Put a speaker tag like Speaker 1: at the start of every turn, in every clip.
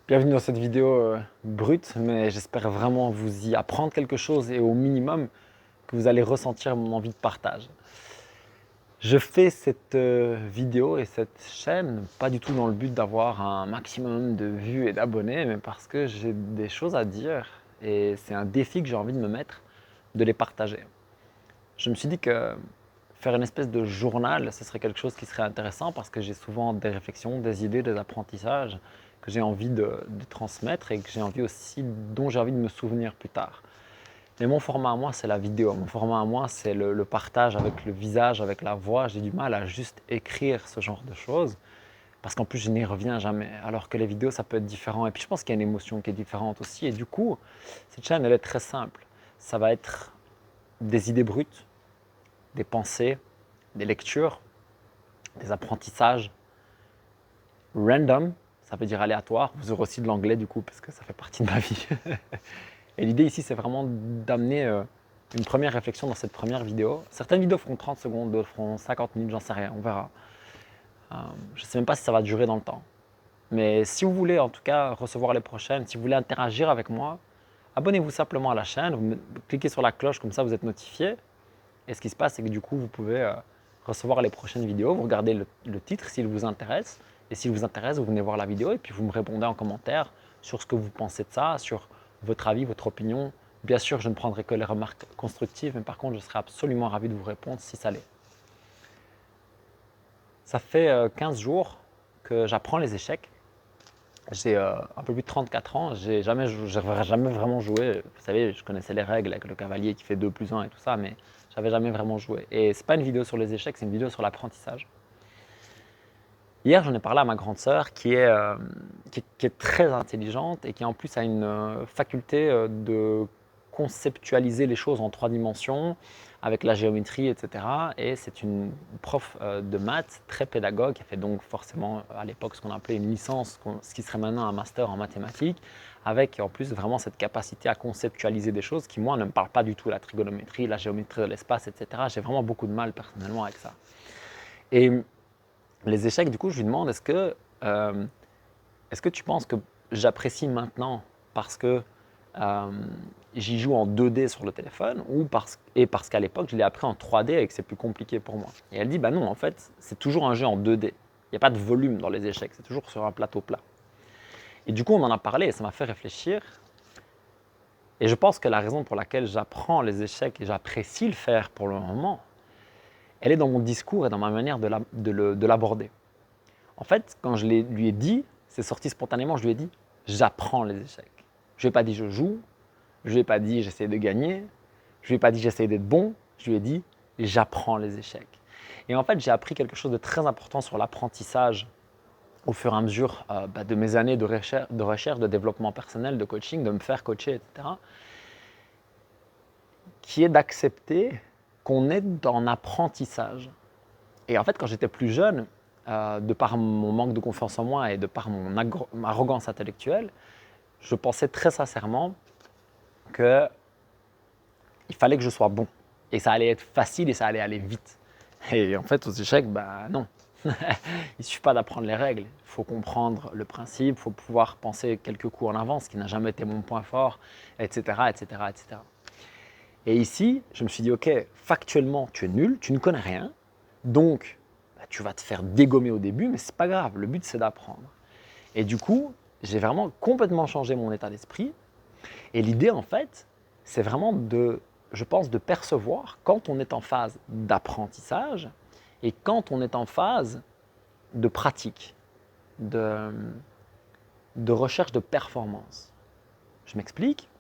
Speaker 1: Bienvenue dans cette vidéo brute, mais j'espère vraiment vous y apprendre quelque chose et au minimum que vous allez ressentir mon envie de partage. Je fais cette vidéo et cette chaîne pas du tout dans le but d'avoir un maximum de vues et d'abonnés, mais parce que j'ai des choses à dire et c'est un défi que j'ai envie de me mettre, de les partager. Je me suis dit que faire une espèce de journal, ce serait quelque chose qui serait intéressant parce que j'ai souvent des réflexions, des idées, des apprentissages que j'ai envie de transmettre et que j'ai envie aussi, dont j'ai envie de me souvenir plus tard. Mais mon format à moi, c'est la vidéo. Mon format à moi, c'est le partage avec le visage, avec la voix. J'ai du mal à juste écrire ce genre de choses parce qu'en plus, je n'y reviens jamais. Alors que les vidéos, ça peut être différent. Et puis, je pense qu'il y a une émotion qui est différente aussi. Et du coup, cette chaîne, elle est très simple. Ça va être des idées brutes, des pensées, des lectures, des apprentissages random, ça veut dire aléatoire. Vous aurez aussi de l'anglais du coup, parce que ça fait partie de ma vie. Et l'idée ici, c'est vraiment d'amener une première réflexion dans cette première vidéo. Certaines vidéos feront 30 secondes, d'autres feront 50 minutes, j'en sais rien, on verra. Je ne sais même pas si ça va durer dans le temps. Mais si vous voulez en tout cas recevoir les prochaines, si vous voulez interagir avec moi, abonnez-vous simplement à la chaîne, cliquez sur la cloche, comme ça vous êtes notifié. Et ce qui se passe, c'est que du coup, vous pouvez recevoir les prochaines vidéos, vous regardez le titre s'il vous intéresse. Et s'il vous intéresse, vous venez voir la vidéo et puis vous me répondez en commentaire sur ce que vous pensez de ça, sur votre avis, votre opinion. Bien sûr, je ne prendrai que les remarques constructives, mais par contre, je serai absolument ravi de vous répondre si ça l'est. Ça fait 15 jours que j'apprends les échecs. J'ai un peu plus de 34 ans, j'ai jamais vraiment joué. Vous savez, je connaissais les règles avec le cavalier qui fait 2 plus 1 et tout ça, mais j'avais jamais vraiment joué. Et c'est pas une vidéo sur les échecs, c'est une vidéo sur l'apprentissage. Hier, j'en ai parlé à ma grande sœur qui est très intelligente et qui en plus a une faculté de conceptualiser les choses en 3 dimensions avec la géométrie, etc. Et c'est une prof de maths très pédagogue qui a fait donc forcément à l'époque ce qu'on appelait une licence, ce qui serait maintenant un master en mathématiques, avec en plus vraiment cette capacité à conceptualiser des choses qui moi ne me parlent pas du tout, la trigonométrie, la géométrie de l'espace, etc. J'ai vraiment beaucoup de mal personnellement avec ça. Et les échecs, du coup, je lui demande est-ce que tu penses que j'apprécie maintenant parce que euh, j'y joue en 2D sur le téléphone parce qu'à l'époque, je l'ai appris en 3D et que c'est plus compliqué pour moi. Et elle dit, bah non, en fait, c'est toujours un jeu en 2D. Il n'y a pas de volume dans les échecs, c'est toujours sur un plateau plat. Et du coup, on en a parlé et ça m'a fait réfléchir. Et je pense que la raison pour laquelle j'apprends les échecs et j'apprécie le faire pour le moment, elle est dans mon discours et dans ma manière de l'aborder. En fait, quand lui ai dit, c'est sorti spontanément, je lui ai dit, j'apprends les échecs. Je ne lui ai pas dit je joue, je ne lui ai pas dit j'essaie de gagner, je ne lui ai pas dit j'essaie d'être bon, je lui ai dit j'apprends les échecs. Et en fait, j'ai appris quelque chose de très important sur l'apprentissage au fur et à mesure de mes années de recherche, de développement personnel, de coaching, de me faire coacher, etc., qui est d'accepter qu'on est en apprentissage. Et en fait, quand j'étais plus jeune, de par mon manque de confiance en moi et de par mon arrogance intellectuelle, je pensais très sincèrement qu'il fallait que je sois bon. Et ça allait être facile et ça allait aller vite. Et en fait, aux échecs, bah non. Il ne suffit pas d'apprendre les règles. Il faut comprendre le principe, il faut pouvoir penser quelques coups en avant, ce qui n'a jamais été mon point fort, etc., etc., etc. Et ici, je me suis dit, ok, factuellement, tu es nul, tu ne connais rien, donc tu vas te faire dégommer au début, mais ce n'est pas grave, le but c'est d'apprendre. Et du coup, j'ai vraiment complètement changé mon état d'esprit. Et l'idée, en fait, c'est vraiment je pense, de percevoir quand on est en phase d'apprentissage et quand on est en phase de pratique, de, de recherche de performance. Je m'explique.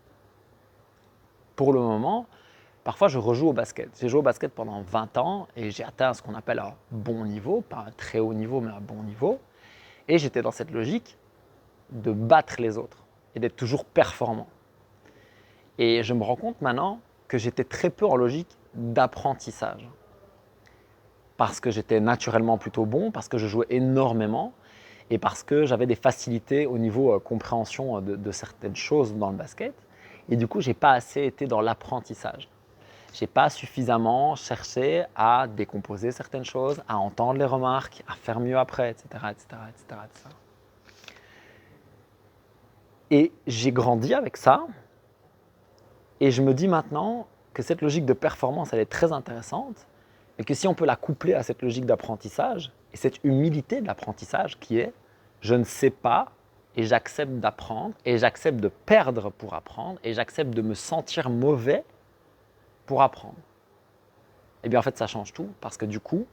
Speaker 1: Pour le moment, parfois je rejoue au basket. J'ai joué au basket pendant 20 ans et j'ai atteint ce qu'on appelle un bon niveau, pas un très haut niveau, mais un bon niveau. Et j'étais dans cette logique de battre les autres et d'être toujours performant. Et je me rends compte maintenant que j'étais très peu en logique d'apprentissage. Parce que j'étais naturellement plutôt bon, parce que je jouais énormément et parce que j'avais des facilités au niveau compréhension de certaines choses dans le basket. Et du coup, je n'ai pas assez été dans l'apprentissage. Je n'ai pas suffisamment cherché à décomposer certaines choses, à entendre les remarques, à faire mieux après, etc., etc., etc., etc. Et j'ai grandi avec ça. Et je me dis maintenant que cette logique de performance, elle est très intéressante. Et que si on peut la coupler à cette logique d'apprentissage, et cette humilité de l'apprentissage qui est « je ne sais pas et j'accepte d'apprendre, et j'accepte de perdre pour apprendre, et j'accepte de me sentir mauvais pour apprendre ». Et bien en fait, ça change tout parce que du coup,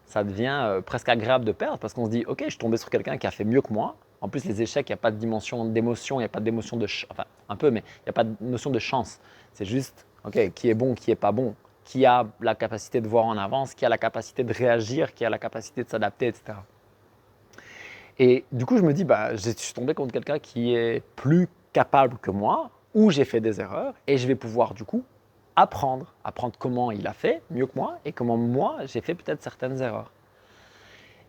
Speaker 1: ça devient presque agréable de perdre parce qu'on se dit « ok, je suis tombé sur quelqu'un qui a fait mieux que moi ». En plus, les échecs, il n'y a pas de dimension d'émotion, il n'y a pas de d'émotion de… Enfin, un peu, mais il n'y a pas de notion de chance. C'est juste « ok, qui est bon, qui est pas bon ». Qui a la capacité de voir en avance, qui a la capacité de réagir, qui a la capacité de s'adapter, etc. Et du coup, je me dis, je suis tombé contre quelqu'un qui est plus capable que moi, ou j'ai fait des erreurs, et je vais pouvoir du coup apprendre comment il a fait mieux que moi, et comment moi, j'ai fait peut-être certaines erreurs.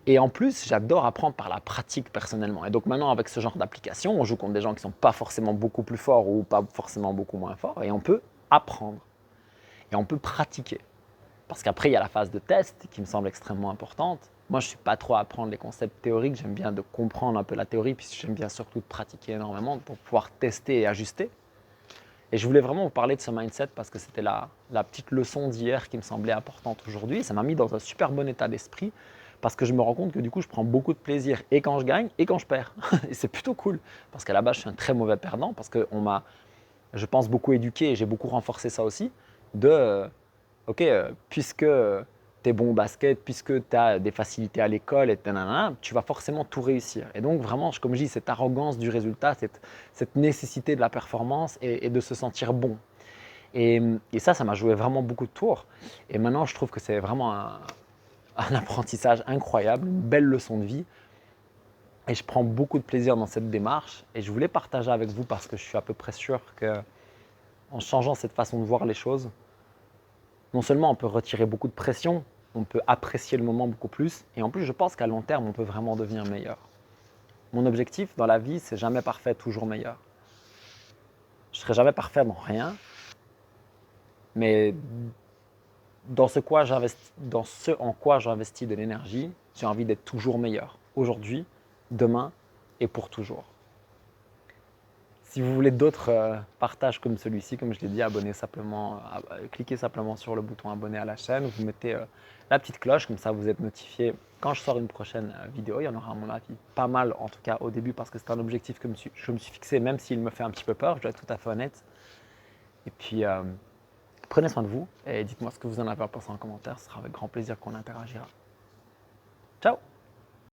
Speaker 1: Et en plus, j'adore apprendre par la pratique personnellement. Et donc maintenant, avec ce genre d'application, on joue contre des gens qui ne sont pas forcément beaucoup plus forts ou pas forcément beaucoup moins forts, et on peut apprendre, et on peut pratiquer. Parce qu'après, il y a la phase de test qui me semble extrêmement importante. Moi, je ne suis pas trop à apprendre les concepts théoriques. J'aime bien de comprendre un peu la théorie, puis j'aime bien surtout de pratiquer énormément pour pouvoir tester et ajuster. Et je voulais vraiment vous parler de ce mindset parce que c'était la petite leçon d'hier qui me semblait importante aujourd'hui. Ça m'a mis dans un super bon état d'esprit parce que je me rends compte que du coup, je prends beaucoup de plaisir et quand je gagne et quand je perds. Et c'est plutôt cool parce qu'à la base, je suis un très mauvais perdant parce qu'on m'a, je pense, beaucoup éduqué et j'ai beaucoup renforcé ça aussi de… ok, puisque tu es bon au basket, puisque tu as des facilités à l'école, et nanana, tu vas forcément tout réussir. Et donc vraiment, comme je dis, cette arrogance du résultat, cette nécessité de la performance et de se sentir bon. Et ça m'a joué vraiment beaucoup de tours. Et maintenant, je trouve que c'est vraiment un apprentissage incroyable, une belle leçon de vie. Et je prends beaucoup de plaisir dans cette démarche. Et je voulais partager avec vous parce que je suis à peu près sûr qu'en changeant cette façon de voir les choses, non seulement on peut retirer beaucoup de pression, on peut apprécier le moment beaucoup plus, et en plus je pense qu'à long terme, on peut vraiment devenir meilleur. Mon objectif dans la vie, c'est jamais parfait, toujours meilleur. Je ne serai jamais parfait dans rien, mais dans ce en quoi j'investis de l'énergie, j'ai envie d'être toujours meilleur, aujourd'hui, demain et pour toujours. Si vous voulez d'autres partages comme celui-ci, comme je l'ai dit, cliquez simplement sur le bouton abonner à la chaîne, vous mettez la petite cloche, comme ça vous êtes notifié quand je sors une prochaine vidéo. Il y en aura à mon avis pas mal, en tout cas au début, parce que c'est un objectif que je me suis fixé, même s'il me fait un petit peu peur, je dois être tout à fait honnête. Et puis, prenez soin de vous et dites-moi ce que vous en avez pensé en commentaire, ce sera avec grand plaisir qu'on interagira. Ciao!